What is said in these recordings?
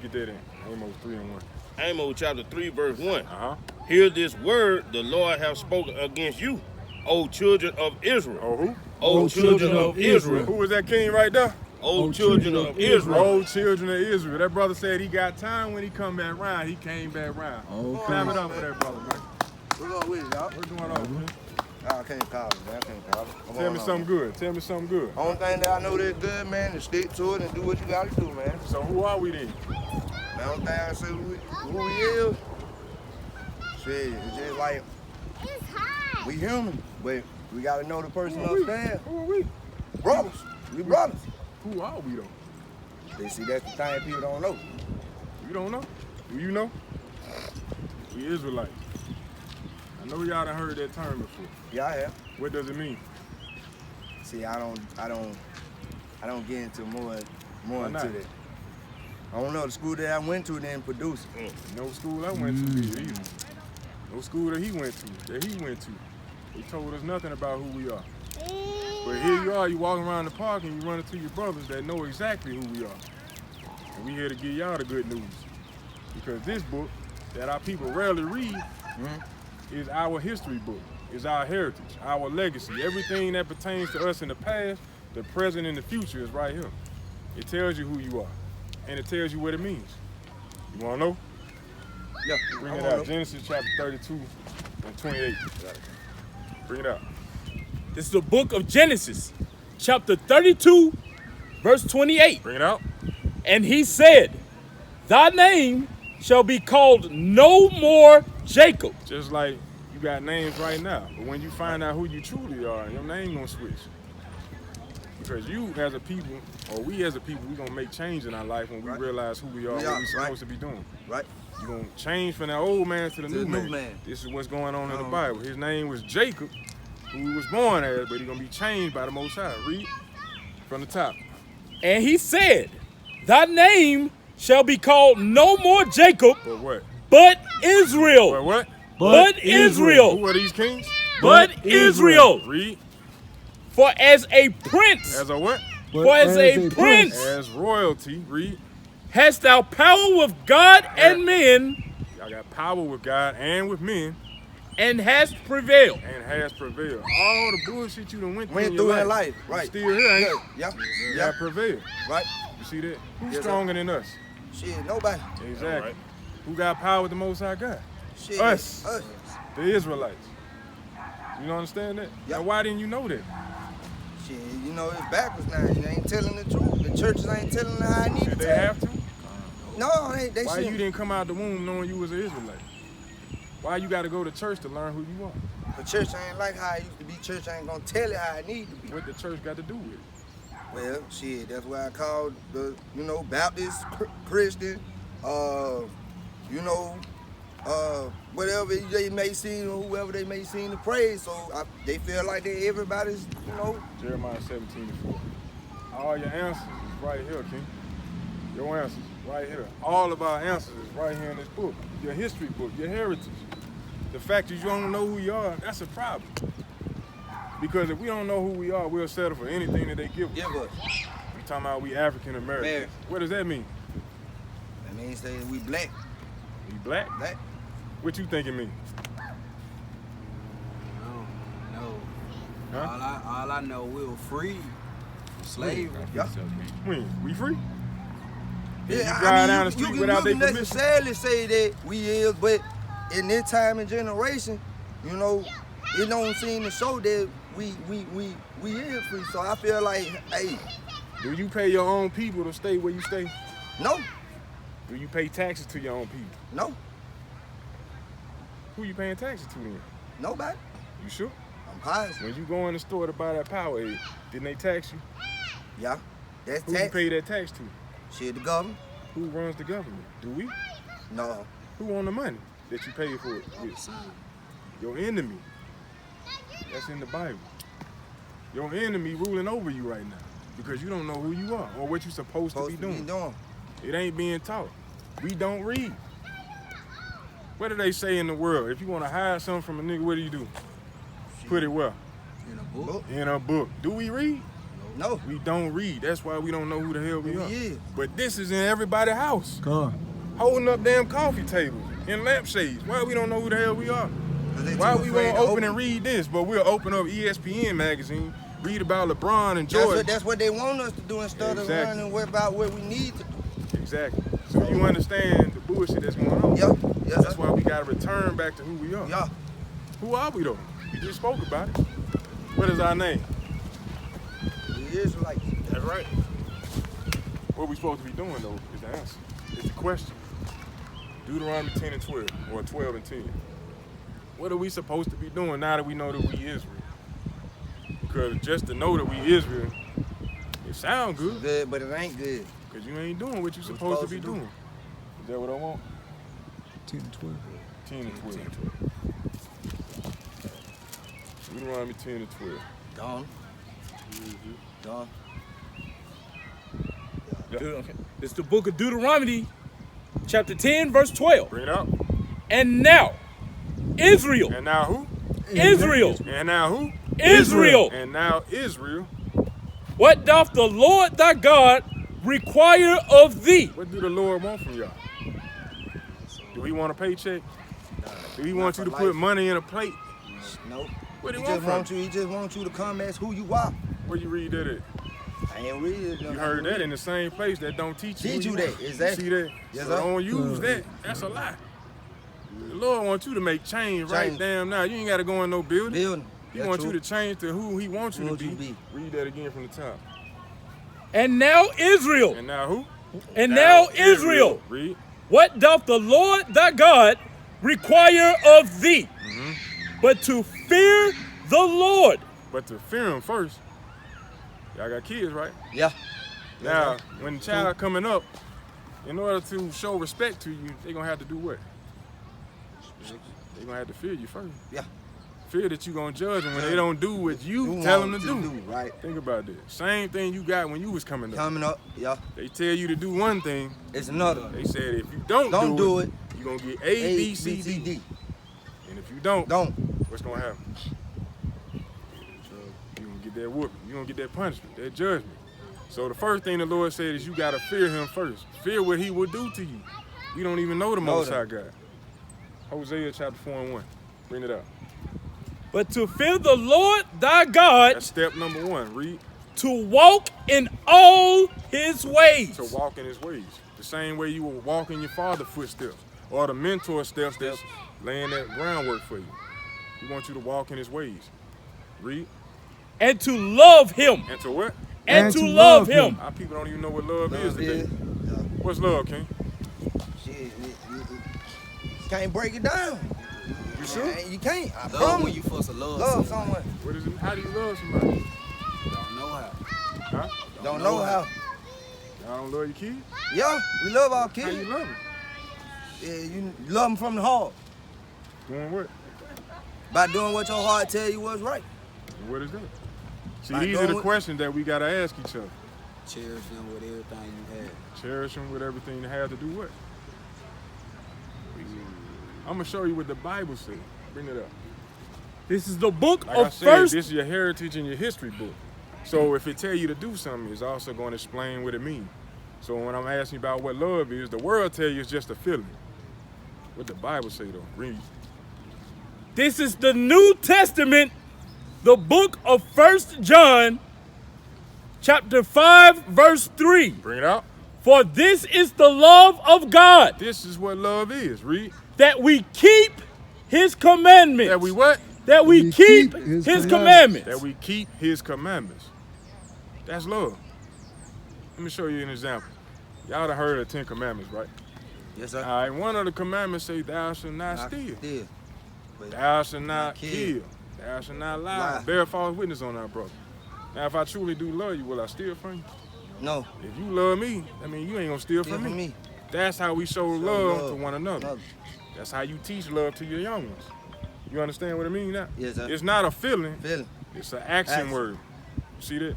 me get that in. Amos 3:1. Amos chapter 3, verse 1. Hear this word the Lord hath spoken against you, O children of Israel. Oh, who? O children of Israel. Who was that king right there? O children of Israel. Oh, children of Israel. That brother said he got time when he come back round. He came back round. Okay. Clap it up for that brother, man. What's up with it, dog? What's going on, man? I can't call it, man. I can't call it. Tell me something good. Tell me something good. Only thing that I know that's good, man, is stick to it and do what you gotta do, man. So who are we then? The only thing I say who we is, shit, it's just like we human, but we gotta know the person upstairs. Who are we? Brothers. We brothers. Who are we though? They see that's the thing people don't know. You don't know? Do you know? We Israelites. I know y'all done heard that term before. Yeah, I have. What does it mean? See, I don't get into more Why into not? that. I don't know, the school that I went to didn't produce it. No school I went to did either. No school that he went to. They told us nothing about who we are. But here you are, you walking around the park and you run into your brothers that know exactly who we are. And we here to give y'all the good news. Because this book that our people rarely read is our history book, is our heritage, our legacy. Everything that pertains to us in the past, the present, and the future is right here. It tells you who you are, and it tells you what it means. You wanna know? Yeah, Bring it out. Genesis chapter 32 and 28. Bring it out. This is the book of Genesis, chapter 32, verse 28. Bring it out. And he said, thy name shall be called no more Jacob. Just like you got names right now, but when you find out who you truly are, your name gonna switch. Because you as a people, or we as a people, we gonna make change in our life when we realize who we are, what we're supposed to be doing. Right. You're gonna change from that old man to the new man. This is what's going on in the Bible. His name was Jacob, who he was born as, but he's gonna be changed by the Most High. Read from the top. And he said, thy name shall be called no more Jacob, But what? but Israel. But what? But Israel. Who are these kings? But Israel. Read. For as a prince, As a what? for as a prince, As royalty. Read. hast thou power with God and men, I got power with God and with men, and hast prevailed. and has prevailed. All the bullshit you done went through Went through in in life, you right. still here, ain't you? Yeah, You got prevailed. right. You see that? Who's Yes, stronger than us? Shit, nobody. Exactly. Who got power with the Most High God? Shit. Us. Us. The Israelites. You understand that? Yeah. Now, why didn't you know that? Shit, you know, it's backwards now. You ain't telling the truth. The churches ain't telling how I need Did to they tell. have to? No, they Why shouldn't. you didn't come out the womb knowing you was an Israelite? Why you got to go to church to learn who you are? The church ain't like how it used to be. Church ain't gonna tell it how it need to be. What the church got to do with it? Well, shit, that's why I called the, Baptist, Christian, whatever they may seem, or whoever they may seem to praise. So they feel like they everybody's, Jeremiah 17:4. All your answers is right here, King. Your answers right here. All of our answers is right here in this book. Your history book, your heritage. The fact that you don't know who you are, that's a problem. Because if we don't know who we are, we'll settle for anything that they give us. give us. We talking about we African Americans. American. What does that mean? That means that we black. We black? Black. What you think it means? No. Huh? All I know, we were free from slavery. Yeah. When? We free? Yeah, you drive down the street you without their can permission? necessarily say that we is, but in this time and generation, it don't seem to show that we is free. So I feel like, hey, Do you pay your own people to stay where you stay? no, Do you pay taxes to your own people? no, Who you paying taxes to then? nobody. You sure? I'm positive. When you go in the store to buy that Powerade, didn't they tax you? Yeah, that's Who you tax. pay that tax to? Shit, the government. Who runs the government? Do we? No, Who own the money that you pay for it with? Your enemy. That's in the Bible. Your enemy ruling over you right now because you don't know who you are or what you're supposed to be doing. It ain't being taught. We don't read. What do they say in the world? If you want to hide something from a nigga, what do you do? Put it where? In a book. In a book. Do we read? No. We don't read. That's why we don't know who the hell we Who are. we is. But this is in everybody's house. God. Holding up damn coffee tables and lampshades. Why we don't know who the hell we are? 'Cause they Why too we afraid gonna to open and read this, but we'll open up ESPN magazine, read about LeBron and Jordan. That's what they want us to do instead of learning about what we need to do. Exactly. So you understand the bullshit that's going on. Yeah. Yes, That's sir. why we gotta return back to who we are. Yeah. Who are we though? We just spoke about it. What is our name? We is like. That's right. What we supposed to be doing though is the answer. It's the question. Deuteronomy 10 and 12, or 12 and 10. What are we supposed to be doing now that we know that we Israel? Because just to know that we Israel, it sound good, Good, but it ain't good. because you ain't doing what you're supposed to be doing. Is that what I want? 10 and 12. 10 and 12. Deuteronomy 10 and 12. Gone. Gone. It's the book of Deuteronomy, chapter 10, verse 12. Bring it up. And now, Israel, And now who? Israel, And now who? Israel, And now Israel. what doth the Lord thy God require of thee? What do the Lord want from y'all? Do he want a paycheck? Do he want you to for put life. money in a plate? Nope. What do He he want just from want you? you. He just wants you to come as who you are. Where you read that at? I ain't read it. You heard that in the same place that don't teach you. Teach who you that, are. exactly. You see that? Yes, So sir. don't use that. That's a lie. The Lord wants you to make change right Change. damn now. You ain't got to go in no building. Building. He That's wants true. you to change to who he wants you Who to wants you be. to be. Read that again from the top. And now Israel, And now who? and now Israel, Read. what doth the Lord thy God require of thee? But to fear the Lord. But to fear him first. Y'all got kids, right? Yeah. Now, when the child coming up, in order to show respect to you, they gonna have to do what? They gonna have to fear you first. Yeah. Fear that you gonna judge them when they don't do what you You tell them want to do. Right. Think about that. Same thing you got when you was coming up. Coming up. Yeah. They tell you to do one thing. It's another. They said if you don't do it, you're gonna get A, B, C, D. And if you don't, what's gonna happen? You're gonna get that whooping. You're gonna get that punishment, that judgment. So the first thing the Lord said is you gotta fear him first. Fear what he will do to you. You don't even know the Most High God. Hosea chapter 4 and 1. Bring it up. But to fear the Lord thy God, That's step number 1. Read. to walk in all his ways. To walk in his ways. The same way you will walk in your father's footsteps or the mentor steps that's laying that groundwork for you. He wants you to walk in his ways. Read. And to love him. And to what? And to love him. Our people don't even know what love is Love today. is. Yeah. What's love, King? Shit, you can't break it down. You sure? You can't. I Love promise. when you supposed to love, Love someone. someone. What is it? How do you love somebody? Don't know how. Huh? Don't know how. Y'all don't love your kids? Yeah, we love our How kids. you love them? Yeah, you love them from the heart Doing what? by doing what your heart tell you was right. And what is that? See, By these are doing the what- questions that we gotta ask each other. Cherish them with everything you have. Cherish them with everything they have to do what? I'm gonna show you what the Bible says. Bring it up. This is the book Like I of said, First. this is your heritage and your history book. So if it tell you to do something, it's also going to explain what it means. So when I'm asking about what love is, the world tell you it's just a feeling. What the Bible say though? Read. This is the New Testament, the book of 1 John, chapter 5, verse 3. Bring it out. For this is the love of God, This is what love is. Read. that we keep his commandments. That we what? That we keep his commandments. That we keep his commandments. That's love. Let me show you an example. Y'all done heard of the 10 Commandments, right? Yes, sir. All right, one of the commandments say, thou shalt not steal. But Thou shalt not kill. kill. Thou shalt not lie. Lie. Bear false witness on our brother. Now, if I truly do love you, will I steal from you? no, If you love me, I mean, you ain't gonna steal steal from from me. me. That's how we show Show love love to one another. Another. That's how you teach love to your young ones. You understand what I mean now? Yes, sir. It's not a feeling, Feeling. it's an action Action. word. You see that?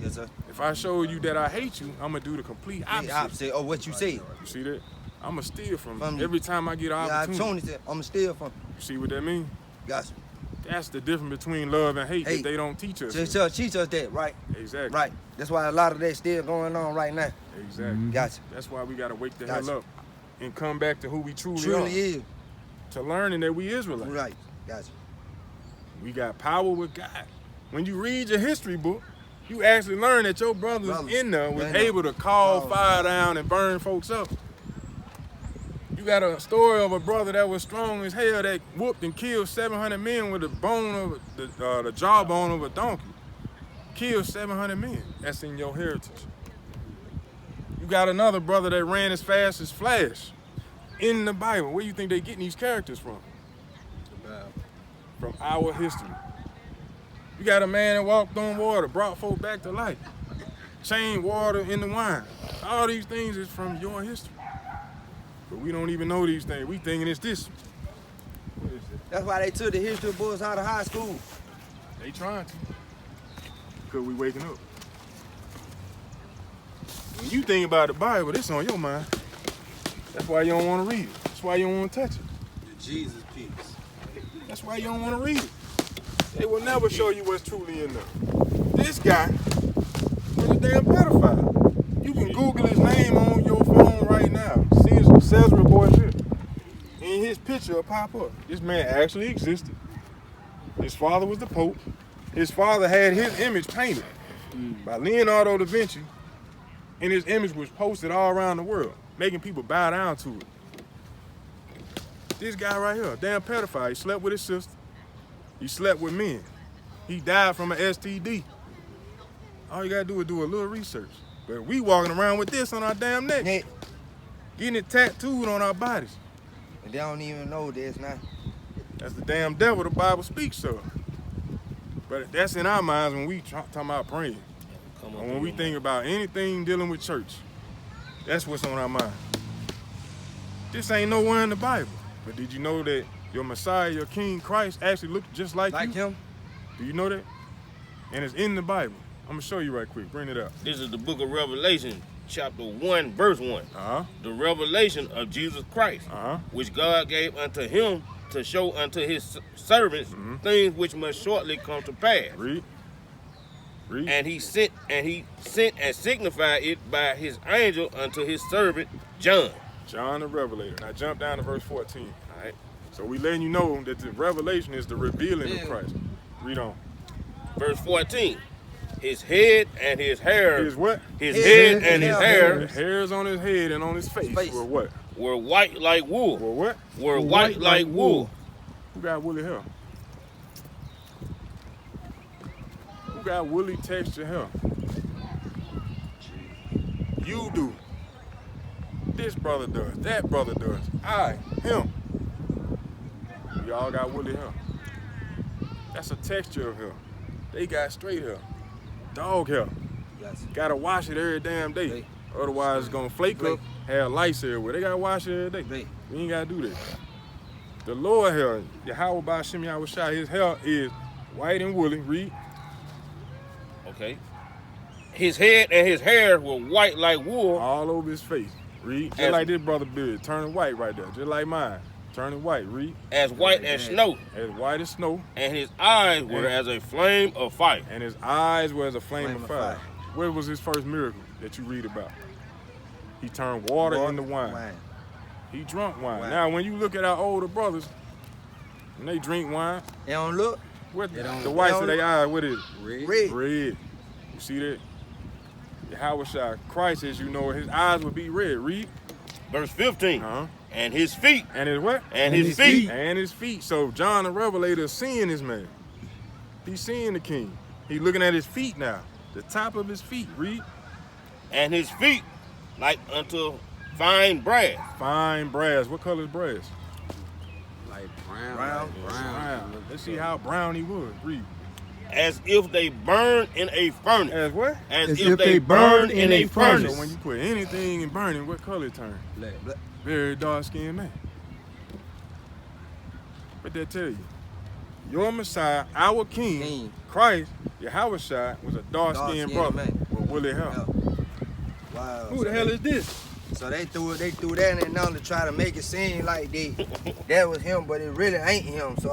Yes, sir. If I show you that I hate you, I'm gonna do the complete The opposite. opposite of what you say. You see that? I'm gonna steal from From you you. every time I get an The opportunity. opportunity, I'ma steal from you. You see what that means? Got you. That's the difference between love and hate that they don't teach us. Just teach us that, right? Exactly. Right. That's why a lot of that still going on right now. Exactly. Gotcha. That's why we gotta wake the Gotcha. hell up and come back to who we truly are. Is. To learning that we Israelites. Right. Gotcha. We got power with God. When you read your history book, you actually learn that your brothers in there was able to call fire down and burn folks up. You got a story of a brother that was strong as hell that whooped and killed 700 men with the bone of the jawbone of a donkey. Killed 700 men. That's in your heritage. You got another brother that ran as fast as Flash in the Bible. Where do you think they getting these characters from? From our history. You got a man that walked on water, brought folk back to life, changed water into wine. All these things is from your history. But we don't even know these things. We thinking it's this. What is it? That's why they took the history books out of high school. They trying to. Because we waking up. When you think about the Bible, it's on your mind. That's why you don't want to read it. That's why you don't want to touch it. The Jesus piece. That's why you don't want to read it. They will never show you what's truly in there. This guy was a damn pedophile. You can Google his name on your phone right now. See his Cesare Borgia. And his picture will pop up. This man actually existed. His father was the Pope. His father had his image painted by Leonardo da Vinci. And his image was posted all around the world, making people bow down to it. This guy right here, a damn pedophile. He slept with his sister. He slept with men. He died from an STD. All you gotta do is do a little research. But we walking around with this on our damn neck. Getting it tattooed on our bodies. And they don't even know this now. That's the damn devil the Bible speaks of. But that's in our minds when we talking about praying. And when we think about anything dealing with church, that's what's on our mind. This ain't nowhere in the Bible. But did you know that your Messiah, your King Christ, actually looked just like you? him? Do you know that? And it's in the Bible. I'm gonna show you right quick. Bring it up. This is the book of Revelation, chapter 1, verse 1. The revelation of Jesus Christ, which God gave unto him to show unto his servants things which must shortly come to pass. Read. And he sent and signified it by his angel unto his servant John. John the Revelator. Now jump down to verse 14. All right. So we letting you know that the revelation is the revealing of Christ. Read on. Verse 14. His head and his hair. His what? His head and his hair. The hairs on his head and on his face were what? Were white like wool. Were what? Were white like wool. Who got woolly hair? Who got woolly texture hair? You do. This brother does. That brother does. Him. We all got woolly hair. That's a texture of hair. They got straight hair. Dog hair. Yes. Gotta wash it every damn day. Otherwise it's gonna flake up, have lice everywhere. They gotta wash it every day. We ain't gotta do that. The lower hair, Yahweh Ba'Shem Yahweh Shai, his hair is white and woolly. Read. Okay. His head and his hair were white like wool. All over his face. Read. Just like this brother beard, turning white right there. Just like mine. Turning white. Read. As white as snow. As white as snow. And his eyes were as a flame of fire. And his eyes were as a flame of fire. What was his first miracle that you read about? He turned water into wine. He drunk wine. Now, when you look at our older brothers, when they drink wine, they don't look. What the whites of their eyes, what is it? Red. Red. You see that? Yahweh Shai, Christ, as you know, his eyes would be red. Read. Verse 15. And his feet. And his what? And his feet. And his feet. So John the Revelator is seeing this man. He's seeing the king. He's looking at his feet now. The top of his feet. Read. And his feet like unto fine brass. Fine brass. What color is brass? Like brown. Brown. Let's see how brown he was. Read. As if they burn in a furnace. As what? As if they burn in a furnace. So when you put anything in burning, what color it turn? Black. Very dark-skinned man. What that tell you? Your Messiah, our King, Christ, Yahweh Shai, was a dark-skinned brother with woolly hair. Wow. Who the hell is this? So they threw that in there to try to make it seem like that was him, but it really ain't him. So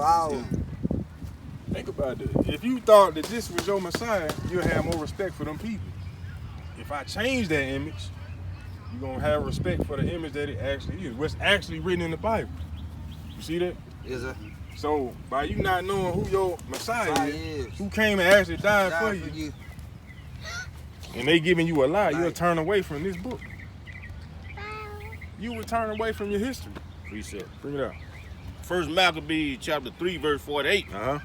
Think about it. If you thought that this was your Messiah, you'll have more respect for them people. If I change that image, you're going to have respect for the image that it actually is. What's actually written in the Bible. You see that? Yes, sir. So, by you not knowing who your Messiah is, who came and actually died for you, and they giving you a lie, you'll turn away from this book. You will turn away from your history. Precept. Bring it up. First Maccabees chapter 3, verse 48. Uh-huh.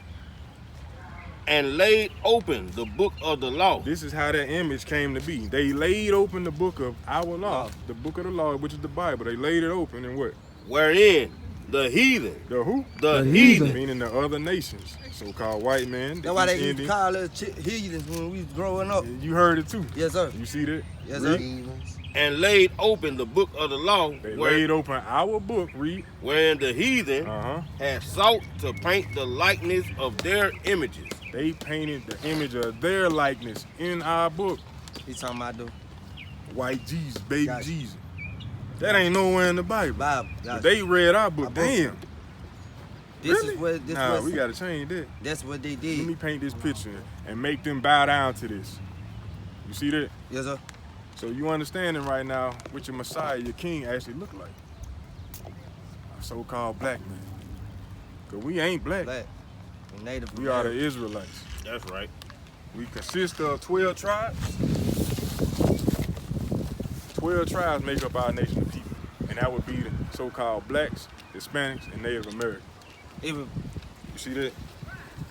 And laid open the book of the law. This is how that image came to be. They laid open the book of our law, the book of the law, which is the Bible. They laid it open and what? Wherein the heathen. The who? The heathen. Meaning the other nations. So-called white men. That's why they used to call us heathens when we was growing up. You heard it too. Yes, sir. You see that? Yes, sir. And laid open the book of the law. They laid open our book, read. Wherein the heathen had sought to paint the likeness of their images. They painted the image of their likeness in our book. He's talking about the white Jesus, baby Jesus. That ain't nowhere in the Bible. But they read our book. Damn. This really? is what this nah, was. we gotta change that. That's what they did. Let me paint this picture and make them bow down to this. You see that? Yes, sir. So you understanding right now what your Messiah, your King, actually look like? A so-called black man. Cause we ain't black. Native we are the Israelites. That's right. We consist of 12 tribes. 12 tribes make up our nation of people. And that would be the so-called blacks, Hispanics, and Native Americans. You see that?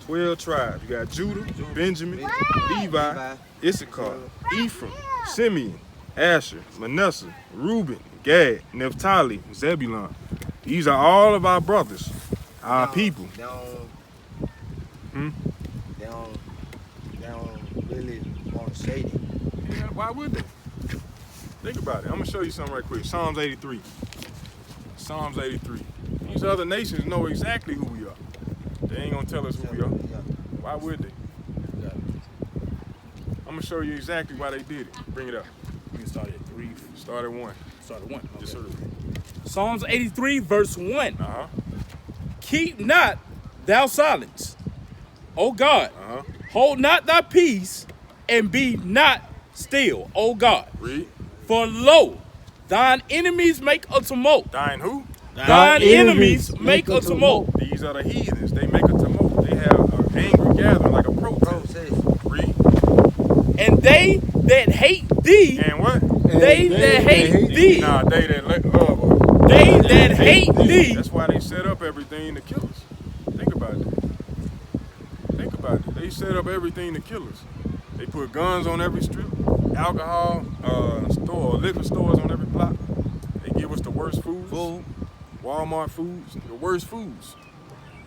12 tribes. You got Judah, Benjamin, Levi, Issachar, Ephraim, Simeon, Asher, Manasseh, Reuben, Gad, Naphtali, Zebulun. These are all of our brothers, our people. They don't really want to say it. Yeah, why would they? Think about it. I'm gonna show you something right quick. Psalms 83. Psalms 83. These other nations know exactly who we are. They ain't gonna tell us who we are. Why would they? I'm gonna show you exactly why they did it. Bring it up. We can start at 3. Start at 1. Start at 1. Okay. Yes, sir. Psalms 83, verse 1. Uh-huh. Keep not thou silence, O God. Hold not thy peace, and be not still, O God. Read. For lo, thine enemies make a tumult. Thine who? Thine enemies make a tumult. These are the heathens. They make a tumult. They have an angry gathering like a protest. Read. And they that hate thee. And what? They that hate thee. Nah, they that love us. They that hate thee. That's why they set up everything to kill us. Think about it. Think about it. They set up everything to kill us. They put guns on every strip, alcohol liquor stores on every block. They give us the worst foods. Walmart foods, the worst foods.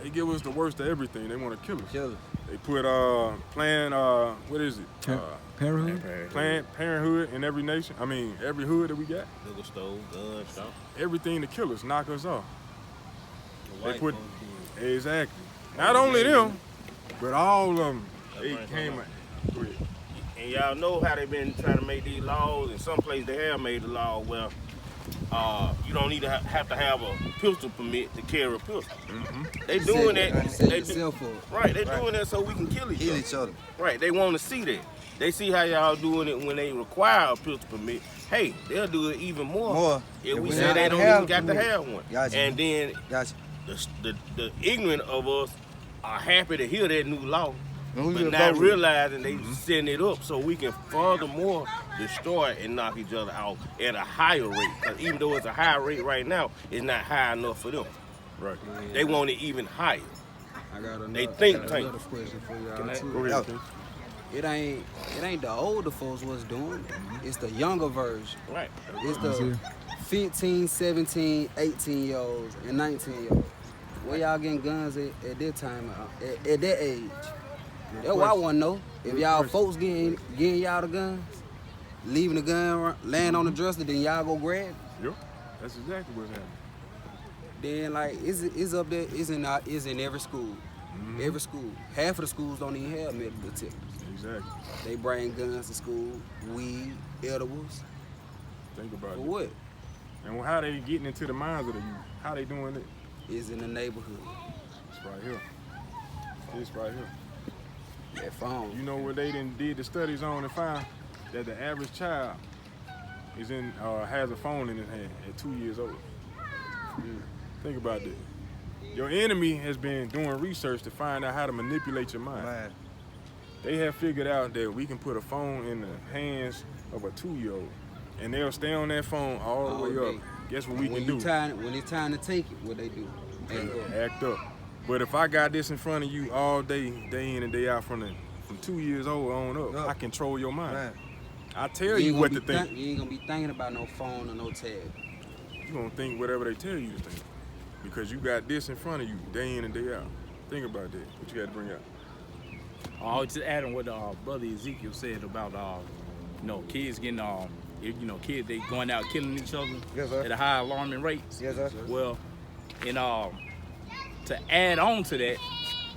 They give us the worst of everything. They want to kill us. They put what is it? Parenthood? Planned Parenthood in every nation. I mean, every hood that we got. Liquor store, guns, stuff. Everything to kill us, knock us off. They put exactly. Not only them, but all of them. They came. Go ahead. And y'all know how they've been trying to make these laws. In some places they have made the law where you don't need to have to have a pistol permit to carry a pistol. They doing that. Right, they doing that so we can kill each other. Right, they want to see that. They see how y'all doing it when they require a pistol permit. Hey, they'll do it even more. If we say they don't even got to have one. And then the ignorant of us are happy to hear that new law. But not realizing they setting it up so we can furthermore destroy and knock each other out at a higher rate. Because even though it's a high rate right now, it's not high enough for them. Right. They want it even higher. I got another, they think tank. Another question for y'all too. Go ahead, It ain't the older folks what's doing it. It's the younger version. Right. It's the 15, 17, 18-year-olds and 19-year-olds. Where y'all getting guns at that time, at that age? That's what I want to know. If y'all folks getting y'all the guns, leaving the gun laying on the dresser, then y'all go grab it. Yep, that's exactly what's happening. Then like it's up there. It's in every school. Every school. Half of the schools don't even have metal detectors. Exactly. They bring guns to school, weed, edibles. Think about it. For what? And how they getting into the minds of the youth? How they doing it? It's in the neighborhood. It's right here. This right here. That phone. You know what they did the studies on and found that the average child is has a phone in his hand at 2 years old. Think about that. Your enemy has been doing research to find out how to manipulate your mind. Man. They have figured out that we can put a phone in the hands of a 2-year-old, and they'll stay on that phone all the way up. Guess what we can do? When it's time to take it, what they do? Act up. But if I got this in front of you all day, day in and day out, from 2 years old on up, I control your mind. Man. I tell you what to think. You ain't gonna be thinking about no phone or no tag. You gonna think whatever they tell you to think, because you got this in front of you day in and day out. Think about that. What you got to bring out? I was just adding what brother Ezekiel said about kids getting kids they going out killing each other at a high alarming rates. Yes, sir. Well, and to add on to that,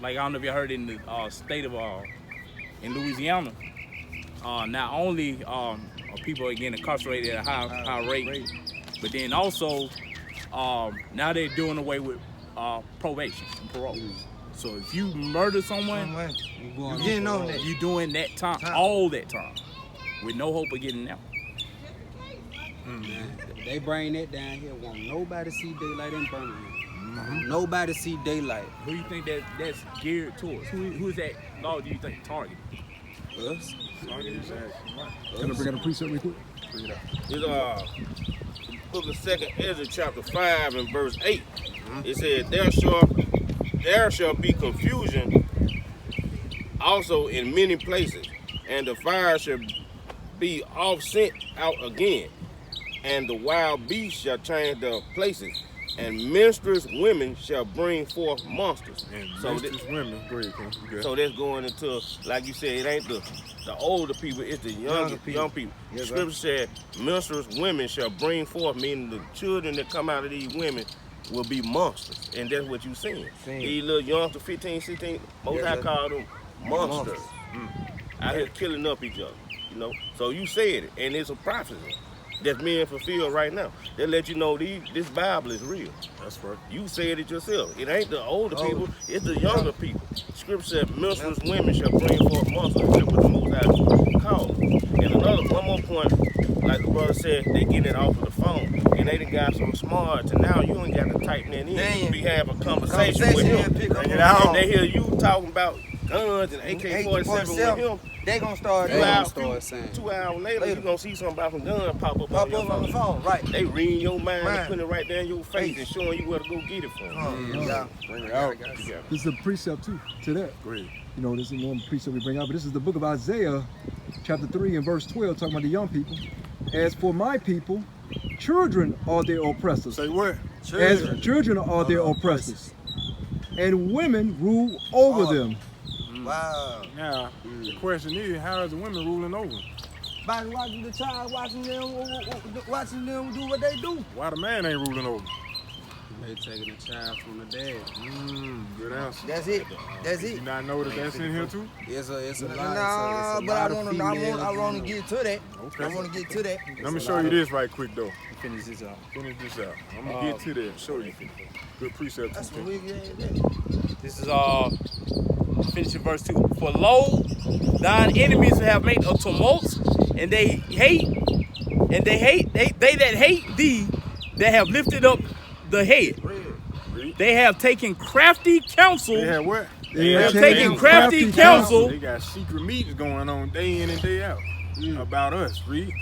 like I don't know if you heard in the state of in Louisiana, not only people are getting incarcerated at a high rate, but then also now they're doing away with probation and parole. So if you murder someone, you doing that time, all that time, with no hope of getting out. They bring that down here. Won't nobody see daylight in Birmingham. Nobody see daylight. Who do you think that's geared towards? Who's that law do you think targeted? Us. Can I bring out a precept real quick? Bring it out. It's book of 2nd Ezra chapter 5 and verse 8. It said, there shall be confusion also in many places, and the fire shall be off sent out again, and the wild beasts shall change their places, and minstrous women shall bring forth monsters. And so minstrous women, go ahead, Ken. So that's going into, like you said, it ain't the older people, it's the young people. Yes, Scripture said, minstrous women shall bring forth, meaning the children that come out of these women will be monsters. And that's what you seeing. These little youngsters, 15, 16, most I call them monsters. Out here killing up each other, So you said it, and it's a prophecy that's being fulfilled right now. They let you know this Bible is real. That's right. You said it yourself. It ain't the older people, it's the younger people. Scripture said, minstrous women shall bring forth monsters. That's what the Most High called them. And one more point, like the brother said, they getting it off of the phone. And they done got so smart to now you ain't got to type that in. You be having a conversation with them. And they hear you talking about guns and AK-47 with him. They gonna start saying. 2 hours later, you gonna see something about some guns pop up on the phone. Right. They reading your mind and putting it right there in your face and showing you where to go get it from. Bring it out. This is a precept too to that. Go ahead. This is a normal precept we bring out, but this is the book of Isaiah, chapter 3 and verse 12, talking about the young people. As for my people, children are their oppressors. Say what? As children are their oppressors, and women rule over them. Wow. Now, the question is, how is the women ruling over? By watching the child, watching them do what they do. Why the man ain't ruling over? They taking the child from the dad. Good answer. That's it. That's You it. not know that that's in here too? It's a lot. Nah, but I want to get to that. Okay. I want to get to that. Let me show you this right quick though. Finish this out. Finish this out. I'm gonna get to that and show you. Good precept That's too. what we get. This is finishing verse 2. For lo, thine enemies have made a tumult, and they that hate thee, that have lifted up the head. They have taken crafty counsel. They have what? They have taken crafty counsel. They got secret meetings going on day in and day out about us. Read.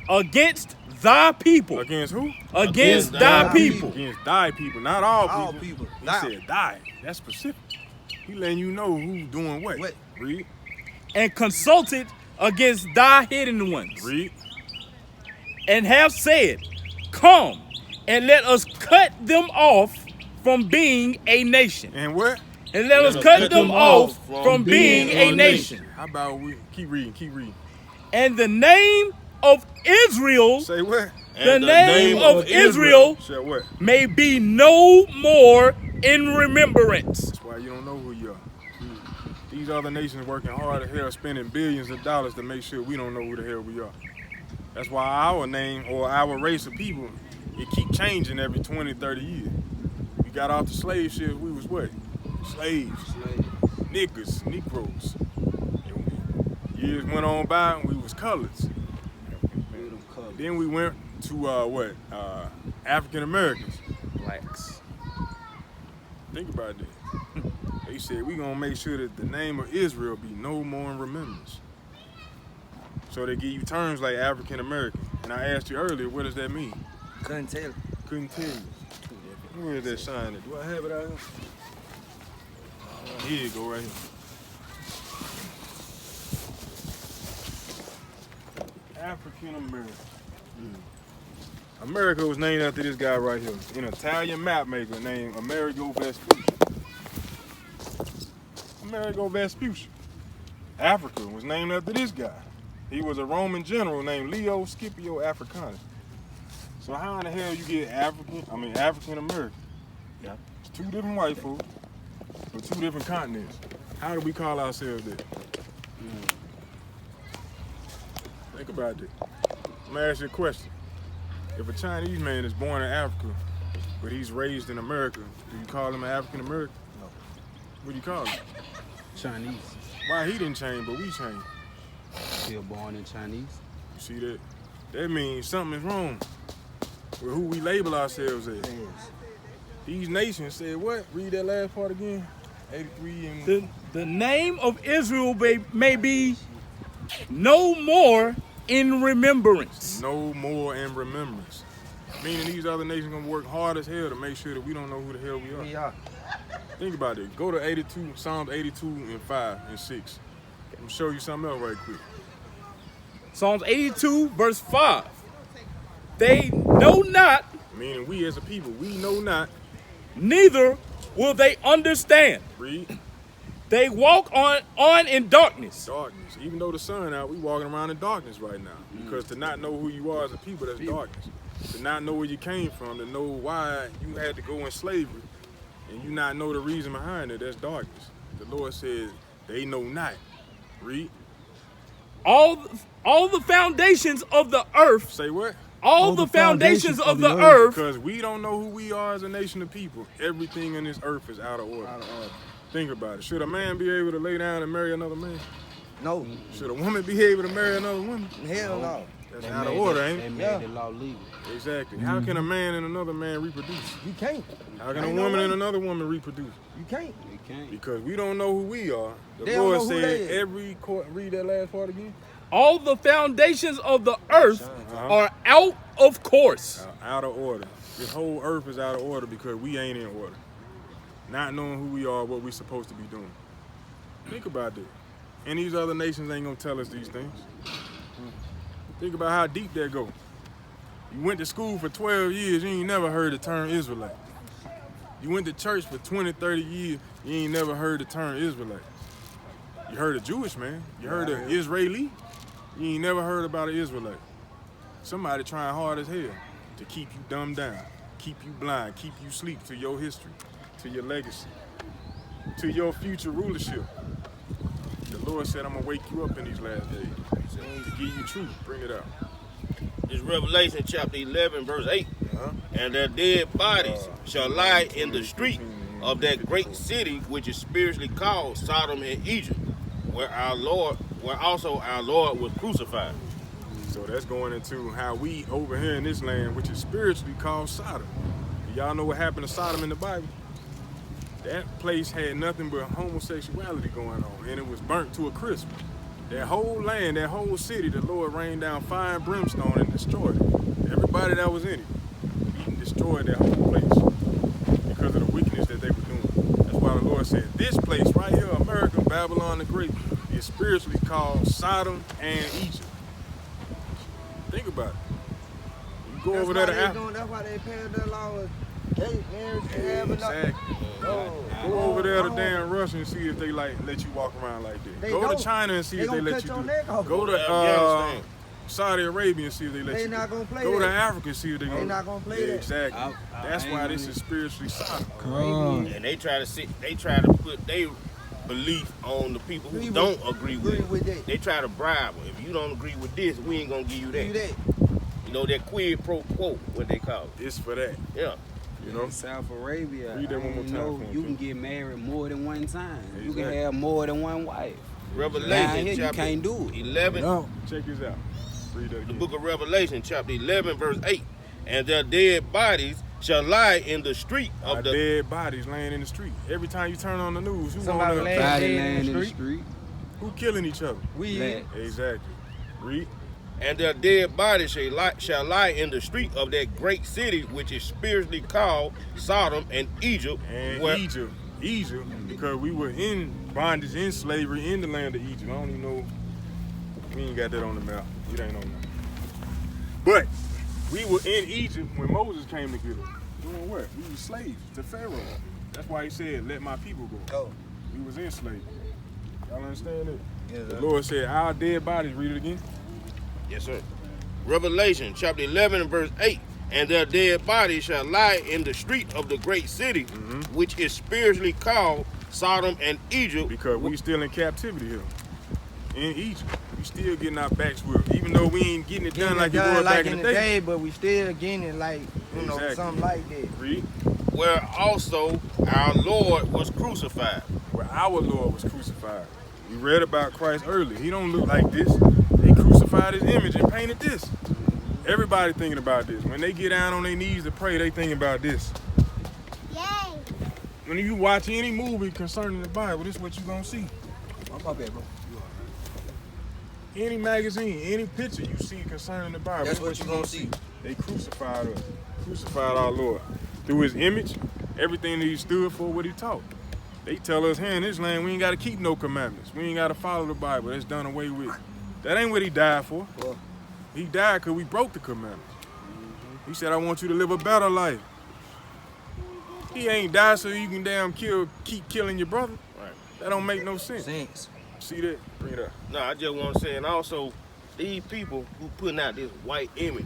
Against thy people. Against who? Against thy people. Against thy people, not all people. people. He said thy. That's specific. He letting you know who's doing what. Read. And consulted against thy hidden ones. Read. And have said, come and let us cut them off from being a nation. And what? And let us cut them off from being a nation. How about we keep reading? And the name of Israel, Say what? the name of Israel Say what? may be no more in remembrance. That's why you don't know who you are. These other nations working hard as hell, spending billions of dollars to make sure we don't know who the hell we are. That's why our name or our race of people, it keep changing every 20, 30 years. We got off the slave ship, we was what? Slaves. niggas, Negroes. And years went on by and we was coloreds. Then we went to African Americans. Blacks. Think about that. They said we gonna make sure that the name of Israel be no more in remembrance. So they give you terms like African American. And I asked you earlier, what does that mean? Couldn't tell. Couldn't tell you. Where is that sign at? Do I have it out here? Here you go, right here. African American. America was named after this guy right here, an Italian map maker named Amerigo Vespucci. Amerigo Vespucci. Africa was named after this guy. He was a Roman general named Leo Scipio Africanus. So how in the hell you get African American? Yeah. It's two different white folk for two different continents. How do we call ourselves that? Think about that. I'm gonna ask you a question. If a Chinese man is born in Africa, but he's raised in America, do you call him an African American? No. What do you call him? Chinese. Why he didn't change, but we changed? Still born in Chinese. You see that? That means something is wrong with who we label ourselves as. These nations said what? Read that last part again. 83 and... The name of Israel may be no more in remembrance. No more in remembrance. Meaning these other nations gonna work hard as hell to make sure that we don't know who the hell we are. We are. Think about it. Go to 82, Psalms 82 and 5 and 6. I'm gonna show you something else right quick. Psalms 82 verse 5. They know not. Meaning we as a people, we know not. Neither will they understand. Read. They walk on in darkness. Darkness. Even though the sun out, we walking around in darkness right now. Because to not know who you are as a people, that's darkness. To not know where you came from, to know why you had to go in slavery, and you not know the reason behind it, that's darkness. The Lord says, they know not. Read. All the foundations of the earth. Say what? All the foundations of the earth. Because we don't know who we are as a nation of people. Everything in this earth is out of order. Think about it. Should a man be able to lay down and marry another man? No. Should a woman be able to marry another woman? Hell no. That's out of order, ain't it? They made the law legal. Exactly. How can a man and another man reproduce? You can't. How can a woman and another woman reproduce? You can't. You can't. Because we don't know who we are. The They don't Lord know who said they is. every court, read that last part again. All the foundations of the earth are out of course. Out of order. This whole earth is out of order because we ain't in order. Not knowing who we are, what we're supposed to be doing. Think about that. And these other nations ain't gonna tell us these things. Think about how deep that go. You went to school for 12 years, you ain't never heard the term Israelite. You went to church for 20, 30 years, you ain't never heard the term Israelite. You heard a Jewish man, you heard an Israeli, you ain't never heard about an Israelite. Somebody trying hard as hell to keep you dumbed down, keep you blind, keep you asleep to your history, to your legacy, to your future rulership. The Lord said, I'm gonna wake you up in these last days. To give you truth, bring it out. This Revelation chapter 11 verse 8. And their dead bodies shall lie in the street of that great city which is spiritually called Sodom and Egypt, where also our Lord was crucified. So that's going into how we over here in this land, which is spiritually called Sodom. Y'all know what happened to Sodom in the Bible? That place had nothing but homosexuality going on, and it was burnt to a crisp. That whole land, that whole city, the Lord rained down fire and brimstone and destroyed it. Everybody that was in it, He destroyed that whole place because of the wickedness that they were doing. That's why the Lord said, this place right here, America, Babylon the Great, is spiritually called Sodom and Egypt. Think about it. You go over there to Africa. That's why they passed that law of gay marriage and having Exactly. Go over there to damn Russia and see if they let you walk around like that. They Go don't. to China and see if they let you do it. Go to Afghanistan. Saudi Arabia and see if they let They you do not it. gonna play Go to that. Africa and see if they They not gonna play that. Exactly. That's why this is spiritually Sodom. And they try to put their belief on the people who don't agree with it. They try to bribe them. If you don't agree with this, we ain't gonna give you that. You know, that quid pro quo, what they call it. It's for that. Yeah. You know? In South Arabia, Read that one more time for me, you can please. get married more than one time. You can Exactly. have more than one wife. Revelation Down here, you chapter can't do it. 11. No. Check this out. Read that The again. book of Revelation chapter 11 verse 8. And their dead bodies shall lie in the street Our of the dead bodies laying in the street. Every time you turn on the news, who Somebody on the laying Body dead laying in the in the street. street. who killing each other? We Black. Exactly. Read. and their dead bodies shall lie in the street of that great city which is spiritually called Sodom and Egypt. And where- Egypt, because we were in bondage, in slavery, in the land of Egypt. I don't even know. We ain't got that on the map. It ain't on there. But we were in Egypt when Moses came to get us. Doing what? We were slaves to Pharaoh. That's why he said, let my people go. Oh. We was in slavery. Y'all understand it? Yes, The sir. Lord said, our dead bodies, read it again. Yes, sir. Revelation chapter 11 and verse 8. And their dead bodies shall lie in the street of the great city, which is spiritually called Sodom and Egypt. Because we still in captivity here. In Egypt. We still getting our backs whipped. Even though we ain't getting it done like it was like back in the day. but we still getting it like, you know, Exactly. something like that. Read. Where also our Lord was crucified. Where our Lord was crucified. We read about Christ earlier. He don't look like this. They crucified his image and painted this. Everybody thinking about this. When they get down on their knees to pray, they thinking about this. Yay! When you watch any movie concerning the Bible, this is what you gonna see. My bad, bro. Any magazine, any picture you see concerning the Bible, That's this what you gonna see. They crucified us. Crucified our Lord. Through his image, everything that he stood for, what he taught. They tell us here in this land, we ain't got to keep no commandments. We ain't got to follow the Bible. That's done away with. That ain't what he died for. Well, He died because we broke the commandments. He said, I want you to live a better life. He ain't died so you can keep killing your brother. Right. That don't make no sense. Sense. See that? Bring it up. No, I just want to say, and also these people who putting out this white image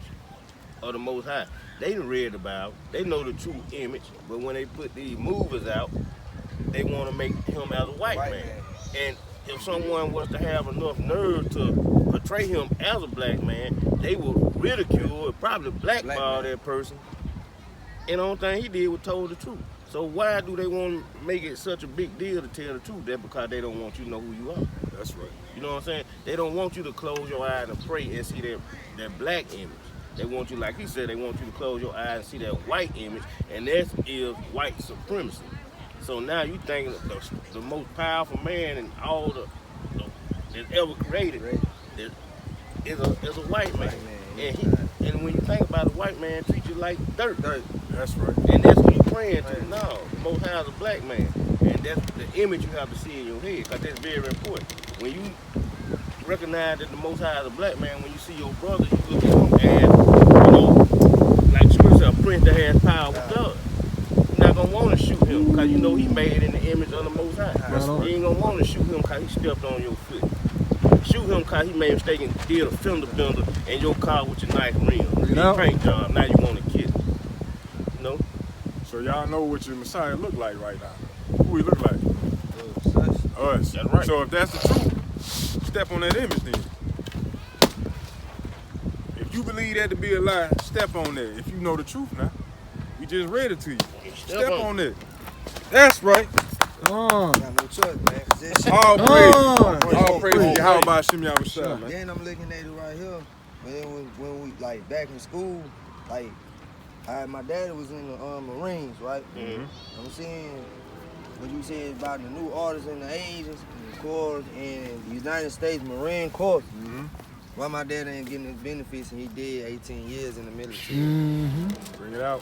of the Most High, they done read about, they know the true image, but when they put these movies out, they want to make him as a white man. And if someone was to have enough nerve to portray him as a black man, they would ridicule and probably blackball that person. And the only thing he did was told the truth. So why do they want to make it such a big deal to tell the truth? That's because they don't want you to know who you are. That's right. You know what I'm saying? They don't want you to close your eyes and pray and see that black image. They want you, like he said, they want you to close your eyes and see that white image, and that is white supremacy. So now you think the most powerful man in all that's ever created is a white man. And when you think about a white man, treat you like dirt. That's right. And that's what you're praying to. No, the Most High is a black man. And that's the image you have to see in your head, because that's very important. When you recognize that the Most High is a black man, when you see your brother, you look at him as, you know, like Scripture said, a prince that has power with God. You're not going to want to shoot him, because you know he made in the image of the Most High. You ain't going to want to shoot him because he stepped on your foot. Shoot him because he made a mistake and did a fender bender in your car with your nice rim. Your paint job. Now you want to kill him. You know? So y'all know what your Messiah look like right now. Who he look like? Us. That's right. So if that's the truth, step on that image then. If you believe that to be a lie, step on that. If you know the truth now. We just read it to you. Step on it. That's right. Got no choice, man. 'cause that shit- All praise. All praise. How about Shimmy Messiah, man? Then I'm looking at it right here. When we like back in school, like my daddy was in the Marines, right? I'm seeing when you said about the new artists and the agents, and the Corps, and the United States Marine Corps. Why my dad ain't getting his benefits and he did 18 years in the military? Bring it out.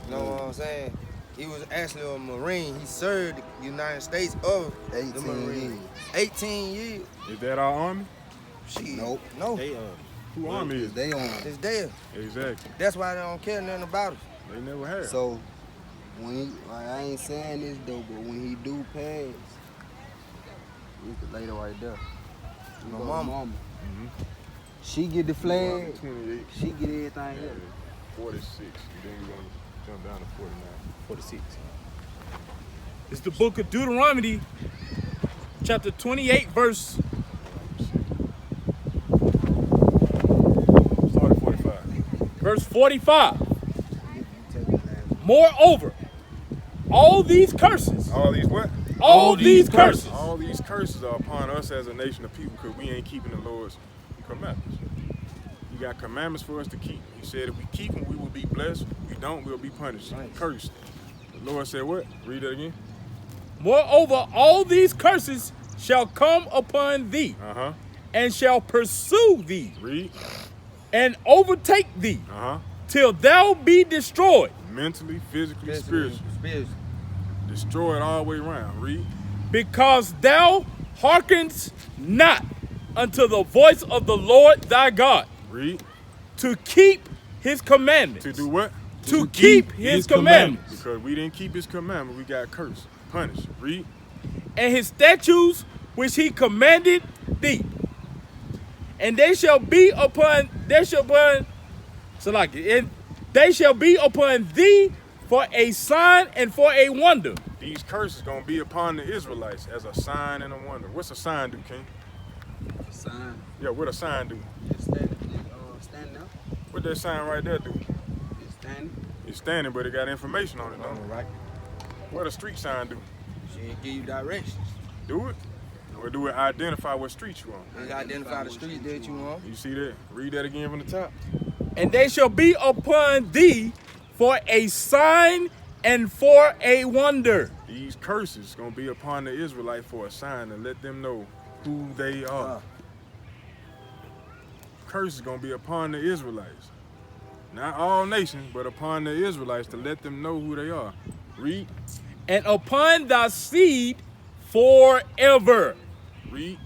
You know what I'm saying? He was actually a Marine. He served the United States of the 18 Marines. years. 18 years. Is that our army? Shit. Nope. No. Who army is? They on. It's there. Exactly. That's why they don't care nothing about us. They never have. So when he, like, I ain't saying this though, but when he do pass, it's the lady right there. My My mama. mama. She get the flag. 28. She get everything else. 46. And then we're going to jump down to 49. 46. It's the book of Deuteronomy, chapter 28, verse. Start at 45. Verse 45. Moreover, all these curses. All these what? All these curses. All these curses are upon us as a nation of people because we ain't keeping the Lord's commandments. He got commandments for us to keep. He said if we keep them, we will be blessed. If we don't, we'll be punished, cursed. The Lord said what? Read that again. Moreover, all these curses shall come upon thee, and shall pursue thee, Read. and overtake thee, till thou be destroyed. Mentally, physically, spiritually. Destroyed all the way around. Read. Because thou hearkenest not unto the voice of the Lord thy God. Read. To keep his commandments. To do what? To keep his commandments. Because we didn't keep his commandment, we got cursed, punished. Read. And his statutes which he commanded thee. And they shall be upon, and they shall be upon thee for a sign and for a wonder. These curses gonna be upon the Israelites as a sign and a wonder. What's a sign do, King? Sign. Yeah, what a sign do? Just standing up. What that sign right there do? It's standing. It's standing, but it got information on it, don't it? Right. What a street sign do? She'll give you directions. Do it? Or do it identify what street you on? You identify the street that you on. You see that? Read that again from the top. And they shall be upon thee for a sign and for a wonder. These curses gonna be upon the Israelite for a sign to let them know who they are. Curses gonna be upon the Israelites. Not all nations, but upon the Israelites to let them know who they are. Read. And upon thy seed forever. Read.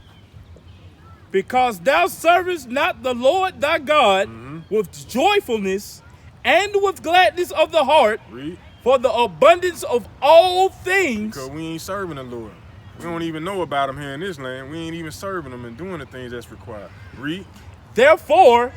Because thou servest not the Lord thy God with joyfulness and with gladness of the heart. Read. For the abundance of all things. Because we ain't serving the Lord. We don't even know about him here in this land. We ain't even serving him and doing the things that's required. Read. Therefore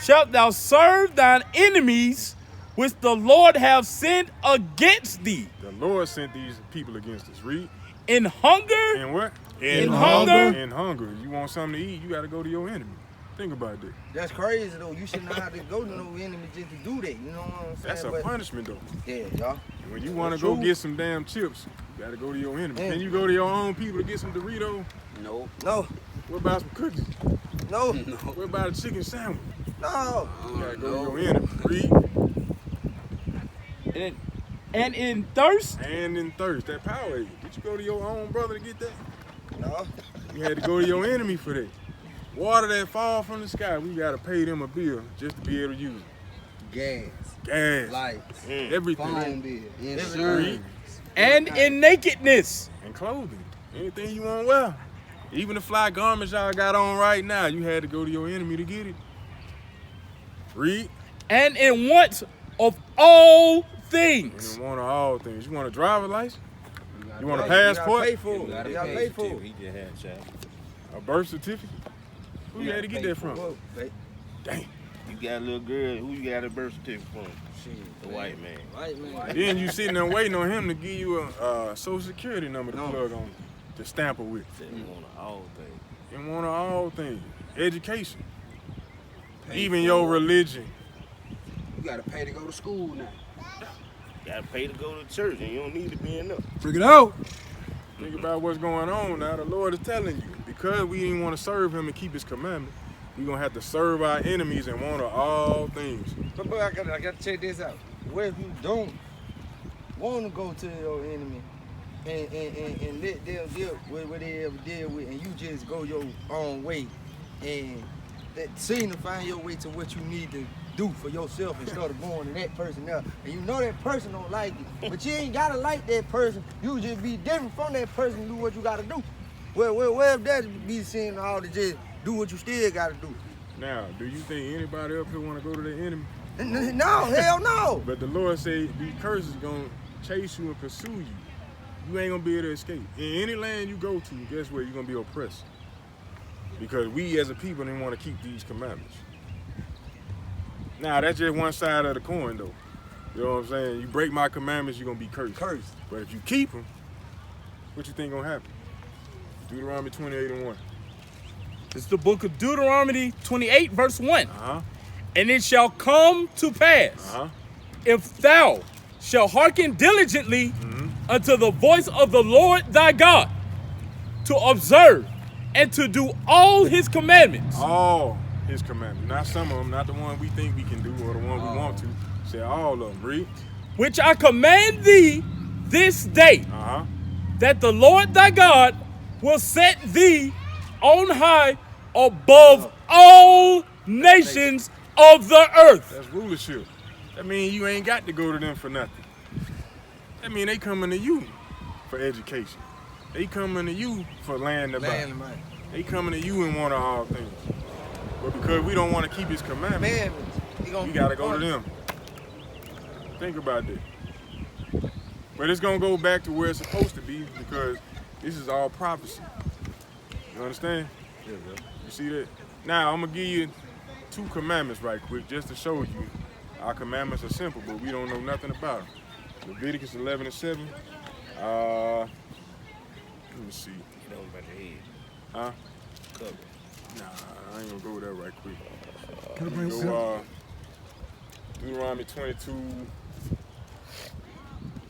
shalt thou serve thine enemies, which the Lord have sent against thee. The Lord sent these people against us. Read. In hunger. In what? In hunger. In hunger. You want something to eat, you got to go to your enemy. Think about that. That's crazy though. You shouldn't have to go to no enemy just to do that. You know what I'm saying? That's a punishment though. Yeah, y'all. When you want to go get some damn chips, you got to go to your enemy. Can you go to your own people to get some Doritos? No. No. What about some cookies? No. What about a chicken sandwich? No. You got to go to your enemy. Read. And in thirst. And in thirst. That power. Did you go to your own brother to get that? No. You had to go to your enemy for that. Water that fall from the sky, we got to pay them a bill just to be able to use it. Gas. Lights. Everything. Phone bill. Insurance. And in nakedness. And clothing. Anything you want to wear. Even the fly garments y'all got on right now, you had to go to your enemy to get it. Read. And in want of all things. And in want of all things. You want a driver's license? You want a passport? You gotta pay for it. He just had a child. A birth certificate? Who you had to get that from? Dang. You got a little girl, who you got a birth certificate from? The white man. White man. Then you sitting there waiting on him to give you a social security number to plug on, to stamp it with. Said he want all things. And want all things. Education. Even your religion. You gotta pay to go to school now. You gotta pay to go to church and you don't need to be in there. Bring it out. Think about what's going on now. The Lord is telling you, because we didn't want to serve him and keep his commandment, we're going to have to serve our enemies and want all things. But I gotta check this out. What if you don't want to go to your enemy and let them deal with what they ever deal with, and you just go your own way and that seem to find your way to what you need to do for yourself instead of going to that person there. And you know that person don't like you, but you ain't gotta like that person. You just be different from that person and do what you gotta do. Well, if that be seen all to just do what you still gotta do. Now, do you think anybody up here want to go to their enemy? No, hell no. But the Lord said these curses going to chase you and pursue you. You ain't going to be able to escape. In any land you go to, guess what? You're going to be oppressed. Because we as a people didn't want to keep these commandments. Now, that's just one side of the coin, though. You know what I'm saying? You break my commandments, you're going to be cursed. But if you keep them, what you think going to happen? Deuteronomy 28:1. It's the book of Deuteronomy 28, verse 1. And it shall come to pass, if thou shall hearken diligently unto the voice of the Lord thy God, to observe and to do all his commandments. All his commandments. Not some of them, not the one we think we can do or the one we want to. Say all of them. Read. Which I command thee this day, that the Lord thy God will set thee on high above all nations of the earth. That's rulership. That means you ain't got to go to them for nothing. That means they coming to you for education. They coming to you for land to buy. They coming to you and want all things. But because we don't want to keep his commandments, we got to go to them. Think about that. But it's going to go back to where it's supposed to be because this is all prophecy. You understand? Yeah, bro. You see that? Now, I'm going to give you 2 commandments right quick just to show you our commandments are simple, but we don't know nothing about them. Leviticus 11:7. Let me see. You know about your head. Huh? Cover. Nah, I ain't going to go with that right quick. Can I bring Go, Deuteronomy 22.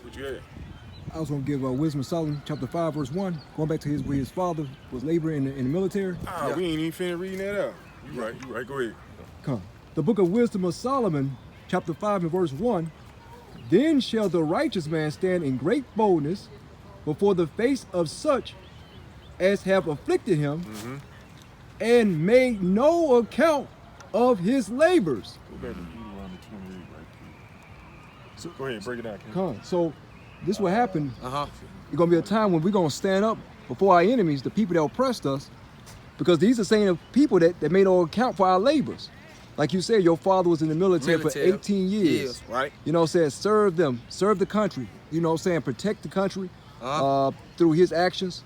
What you at? I was going to give Wisdom of Solomon, chapter 5, verse 1, going back to where his father was laboring in the military. We ain't even finna reading that out. You right, go ahead. Come. The book of Wisdom of Solomon, chapter 5 and verse 1, then shall the righteous man stand in great boldness before the face of such as have afflicted him and made no account of his labors. Go back to Deuteronomy 28 right quick. So, go ahead, break it down. Come. So this will happen. It's going to be a time when we're going to stand up before our enemies, the people that oppressed us, because these are saying people that made no account for our labors. Like you said, your father was in the military for 18 years. Right. You know what I'm saying? Serve them, serve the country. You know what I'm saying? Protect the country through his actions.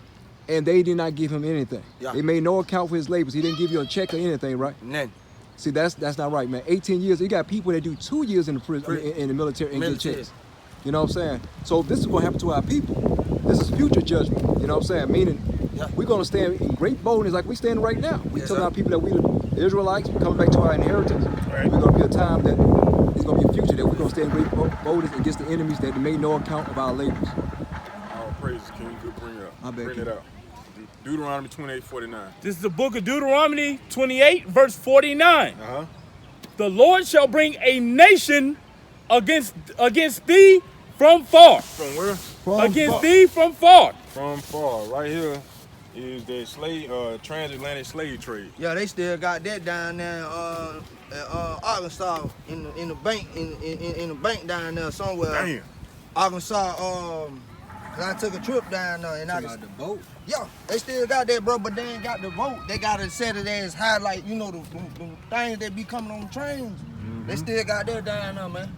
And they did not give him anything. Yeah. They made no account for his labors. He didn't give you a check or anything, right? None. See, that's not right, man. 18 years. You got people that do 2 years in the prison, in the military and get checks. You know what I'm saying? So this is going to happen to our people. This is future judgment. You know what I'm saying? Meaning, we're going to stand in great boldness like we're standing right now. We're telling our people that we the Israelites, we're coming back to our inheritance. We're going to be a time that it's going to be a future that we're going to stand in great boldness against the enemies that made no account of our labors. All praises, King. Good bring it up. Bring it out. Deuteronomy 28:49. This is the book of Deuteronomy 28, verse 49. The Lord shall bring a nation against thee from far. From where? Thee from far. From far. Right here is the transatlantic slave trade. Yeah, they still got that down there Arkansas in the bank in the bank down there somewhere. Damn. Arkansas. I took a trip down there and I got the boat. Yeah, they still got that, bro, but they ain't got the boat. They got it set it as high, like you know the things that be coming on the trains. They still got that down there, man.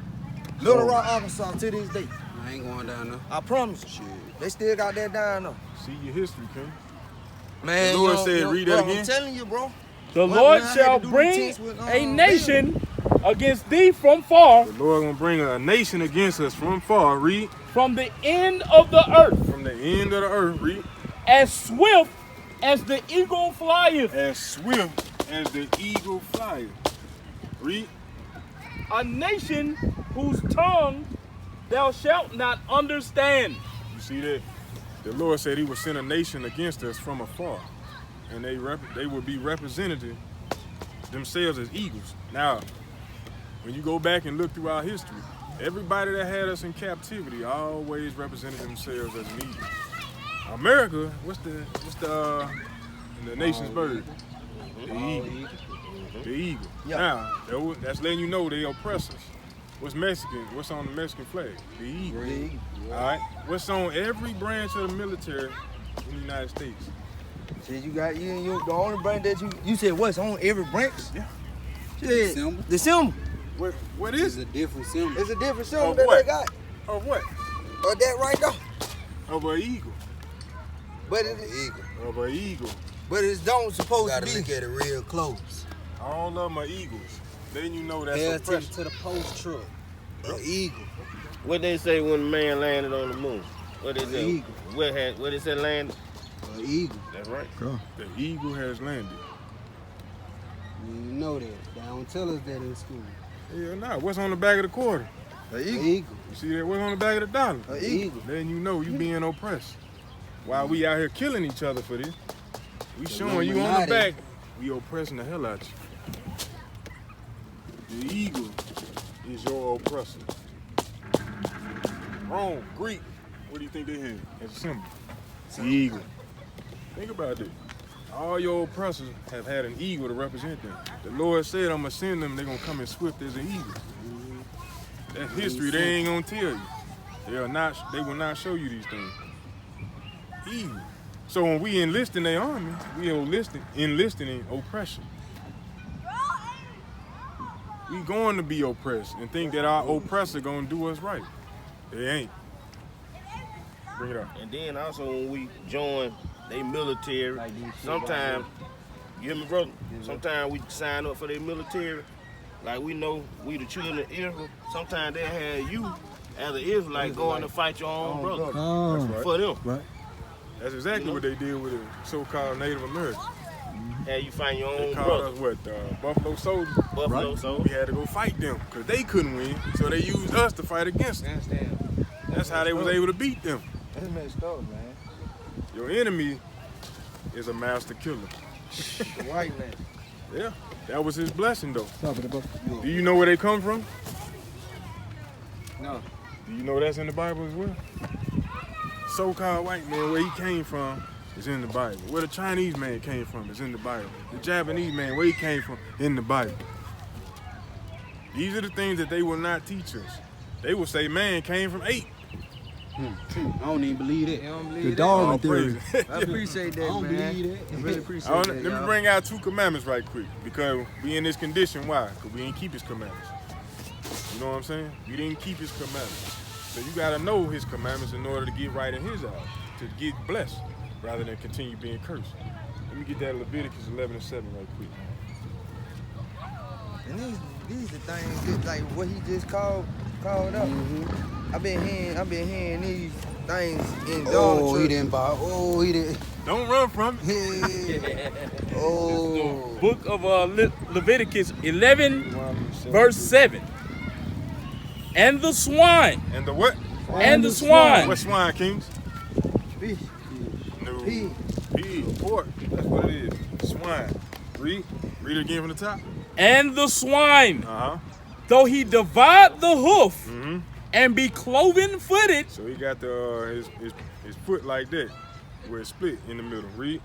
Little Rock, Arkansas, to this day. I ain't going down there. I promise you. They still got that down there. See your history, King. Man, the Lord said, read that again. I'm telling you, bro. The Lord shall bring a nation against thee from far. The Lord gonna bring a nation against us from far. Read. From the end of the earth. From the end of the earth. Read. As swift as the eagle flieth. As swift as the eagle flieth. Read. A nation whose tongue thou shalt not understand. You see that? The Lord said he would send a nation against us from afar. And they would be representative themselves as eagles. Now, when you go back and look through our history, everybody that had us in captivity always represented themselves as an eagle. America, what's the nation's bird? The eagle. The eagle. Now, that's letting you know they oppress us. What's Mexican? What's on the Mexican flag? The eagle. All right. What's on every branch of the military in the United States? So you got you the only branch that you said what's on every branch? Yeah. The symbol. The symbol. What is it? It's a different symbol. It's a different symbol of that what? they got. Of what? Of that right there. Of an eagle. But it's eagle. Of an eagle. But it's don't supposed to be. You gotta look at it real close. All of them are eagles. Then you know that's Pay oppression. attention to the post truck. The eagle. What they say when the man landed on the moon? What they say? Eagle. What they say landed? The eagle. That's right. The eagle has landed. You know that. They don't tell us that in school. Hell nah. What's on the back of the quarter? An eagle. Eagle. You see that? What's on the back of the dollar? An eagle. Then you know you being oppressed. While we out here killing each other for this, we showing you on the back, we oppressing the hell out you. The eagle is your oppressor. Rome, Greek, what do you think they had as a symbol? The eagle. Think about this. All your oppressors have had an eagle to represent them. The Lord said, I'm going to send them, they're going to come in swift as an eagle. That's history, they ain't going to tell you. They will not show you these things. Eagle. So when we enlisting their army, we enlisting in oppression. We going to be oppressed and think that our oppressor going to do us right. They ain't. Bring it up. And then also when we join they military, sometimes, you hear me, brother? Sometimes we sign up for their military. Like we know we the children of Israel. Sometimes they have you as an Israelite going to fight your own brother. That's right. For them. Right. That's exactly what they did with the so-called Native Americans. Have you find your They own called brother. us what? Buffalo soldiers. Buffalo soldiers. We had to go fight them because they couldn't win, so they used us to fight against them. That's how they was able to beat them. That's messed up, man. Your enemy is a master killer. The white man. Yeah, that was his blessing though. Stop it, bro. Do you know where they come from? No. Do you know that's in the Bible as well? So-called white man, where he came from, is in the Bible. Where the Chinese man came from is in the Bible. The Japanese man, where he came from, in the Bible. These are the things that they will not teach us. They will say man came from 8. I don't even believe that. You don't believe The that? Darwin Oh, theory. I appreciate that, I don't man. believe that. I really appreciate Let that, me y'all. bring out 2 commandments right quick because we in this condition. Why? Because we didn't keep his commandments. You know what I'm saying? We didn't keep his commandments. So you got to know his commandments in order to get right in his eyes, to get blessed rather than continue being cursed. Let me get that Leviticus 11:7 right quick. And these the things that, like what he just called up. I've been hearing these things in Oh, Dollar he didn't buy. Oh, he didn't. Don't run from it. Yeah. Oh. Book of Leviticus 11, verse 7. And the swine. And the what? And the swine. What swine, Kings? Fish. No. Pig. Pig. Pork. That's what it is. Swine. Read it again from the top. And the swine. Uh-huh. Though he divide the hoof Mm-hmm. and be cloven footed. So he got the his foot like that, where it's split in the middle. Read.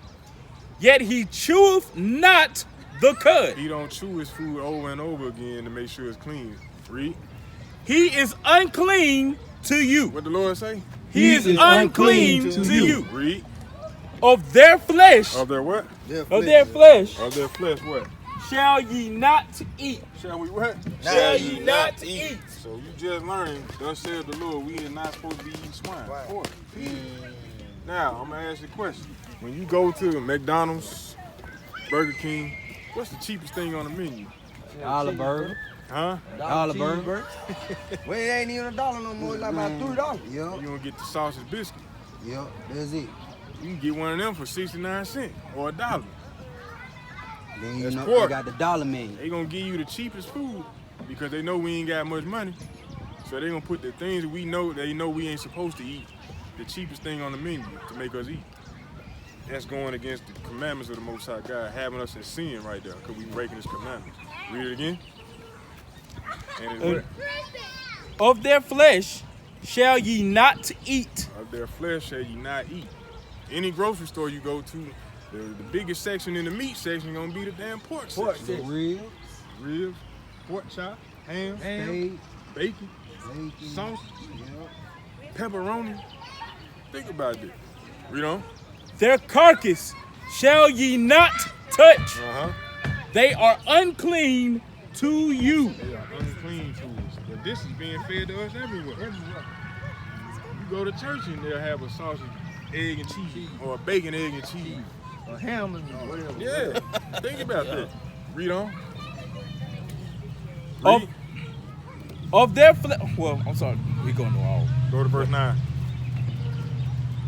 Yet he cheweth not the cud. He don't chew his food over and over again to make sure it's clean. Read. He is unclean to you. What the Lord say? He is unclean to you. Read. Of their flesh, Of their what? of their flesh, Of their flesh what? shall ye not eat. Shall we what? Shall ye not eat. So you just learned, thus said the Lord, we are not supposed to be eating swine. Right. Pork. Now, I'm going to ask you a question. When you go to McDonald's, Burger King, what's the cheapest thing on the menu? Olive burger. Huh? Olive burger. Well, it ain't even $1 no more. It's like about $3. You're Yep. going to get the sausage biscuit. Yep. That's it. You can get one of them for 69 cents or $1. Then you That's know pork. they got the dollar menu. They going to give you the cheapest food because they know we ain't got much money. So they going to put the things that they know we ain't supposed to eat, the cheapest thing on the menu to make us eat. That's going against the commandments of the Most High God, having us in sin right there because we breaking his commandments. Read it again. And it's what? Of their flesh shall ye not eat. Of their flesh shall ye not eat. Any grocery store you go to, the biggest section in the meat section is going to be the damn pork section. Ribs, Ribs, pork chop, ham, steak, bacon, bacon. sausage, Yep. pepperoni. Think about this. Read on. Their carcass shall ye not touch. Uh-huh. They are unclean to you. They are unclean to us. But this is being fed to us everywhere. You go to church and they'll have a sausage, egg, and cheese. Or a bacon, egg, and cheese. Or ham and whatever. Yeah. Think about that. Read on. Of, Read. of their flesh. Well, I'm sorry. We're going to all. Go to verse 9.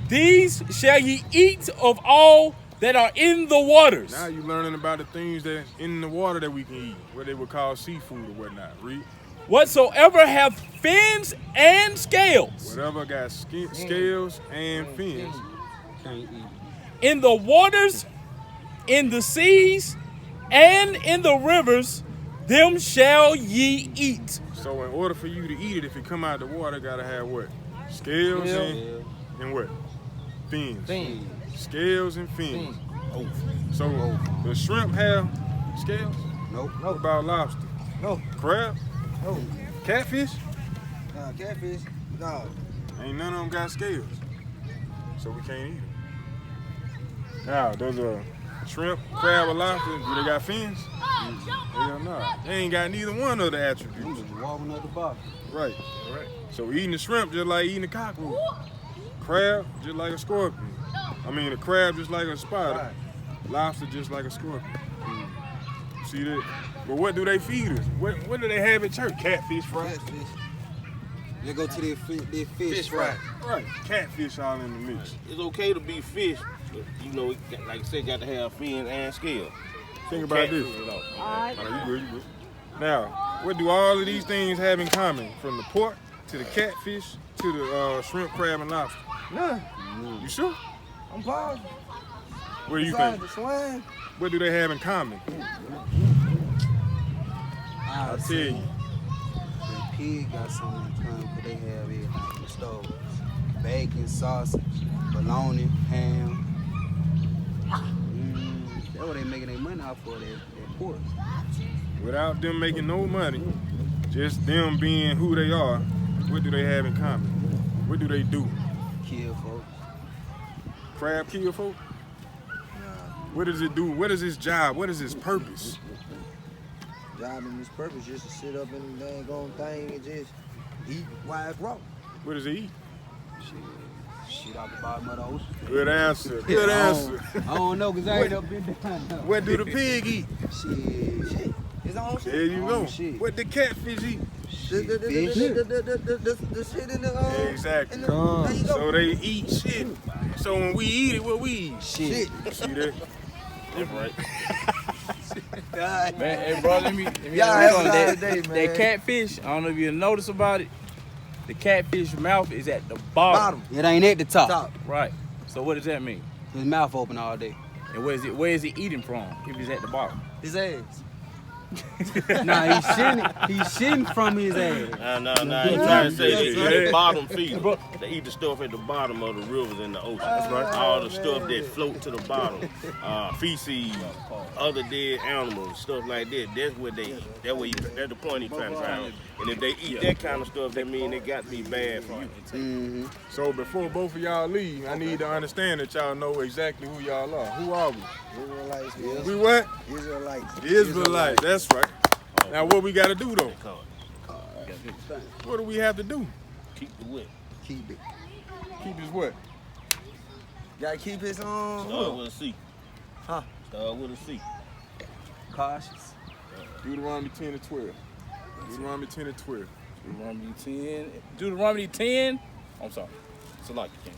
These shall ye eat of all that are in the waters. Now you're learning about the things that in the water that we can eat, what they would call seafood or whatnot. Read. whatsoever have fins and scales. Whatever got scales and fins. Can't eat. In the waters, in the seas, and in the rivers, them shall ye eat. So in order for you to eat it, if it come out the water, gotta have what? Scales and what? Fins. Scales and fins. Oh. So the shrimp have scales? Nope. What about lobster? No. Crab? No. Catfish? Nah, catfish? No. Ain't none of them got scales. So we can't eat them. Now, does a shrimp, crab, or lobster, do they got fins? Hell no. They ain't got neither one of the attributes. Just walking up the box. Right. So eating the shrimp just like eating a cockroach. Crab just like a scorpion. I mean, a crab just like a spider. Lobster just like a scorpion. See that? But what do they feed us? What do they have at church? Catfish fry? Catfish. They go to their fish fry. Right. Catfish all in the mix. It's okay to be fish, but you know, like I said, got to have fins and scales. Think about this. You good. Now, what do all of these things have in common? From the pork to the catfish to the shrimp, crab, and lobster? None. You sure? I'm positive. What do you Besides think? the swine. What do they have in common? I'll tell you. The pig got something in common because they have everything on the stove. Bacon, sausage, bologna, ham. That's what they making their money off for, that pork. Without them making no money, just them being who they are, what do they have in common? What do they do? Kill folks. Crab kill folk? What does it do? What is its job? What is its purpose? Job and his purpose just to sit up in the dang thing and just eat while it's raw. What does it eat? Shit out the bottom of the ocean. Good answer. Good answer. I don't know because I ain't up been down there. What do the pig eat? Shit. His own shit. There you go. Shit. What the catfish eat? The shit in the Exactly. there you go. So they eat shit. So when we eat it, what we eat? Shit. See that? That's right. Man, hey bro, let me Y'all have a nice day, man. that catfish, I don't know if you notice about it. The catfish mouth is at the bottom. It ain't at the top. Right. So what does that mean? His mouth open all day. And where is he eating from if he's at the bottom? His ass. Nah, he's shitting from his ass. Nah. You trying to say they eat the bottom feeder. They eat the stuff at the bottom of the rivers and the ocean. That's right. All the stuff that float to the bottom, feces, other dead animals, stuff like that. That's what they eat. That's the point he's trying to find. And if they eat that kind of stuff, that means it got to be bad for you. Mm-hmm. So before both of y'all leave, I need to understand that y'all know exactly who y'all are. Who are we? Israelites. We what? Israelites. Israelites. That's right. Now what we got to do though? What do we have to do? Keep the whip. Keep it. Keep his what? Gotta keep his Start with a C. Huh? Start with a C. Cautious. Deuteronomy 10 and 12. Deuteronomy 10 and 12. Deuteronomy 10. I'm sorry. It's a lot you can't.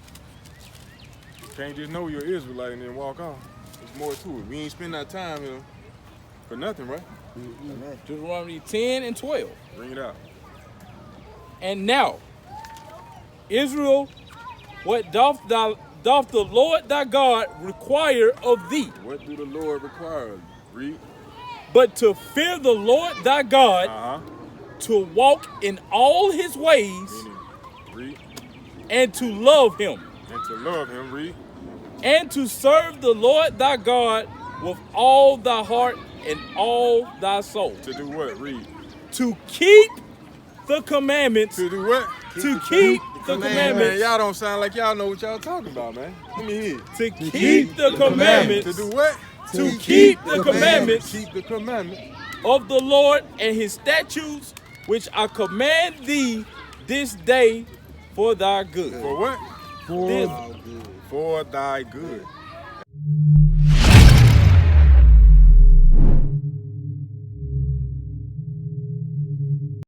You can't just know you're Israelite and then walk off. There's more to it. We ain't spend our time here for nothing, right? Deuteronomy 10 and 12. Bring it out. And now, Israel, what doth the Lord thy God require of thee? What do the Lord require? Read. But to fear the Lord thy God, to walk in all his ways, read. And to love him. And to love him, read. And to serve the Lord thy God with all thy heart and all thy soul. To do what? Read. To keep the commandments. To do what? To keep the commandments. Man, y'all don't sound like y'all know what y'all talking about, man. Let me hear it. To keep the commandments. To do what? To keep the commandments. Keep the commandments of the Lord and his statutes, which I command thee this day for thy good. For what? For For thy good.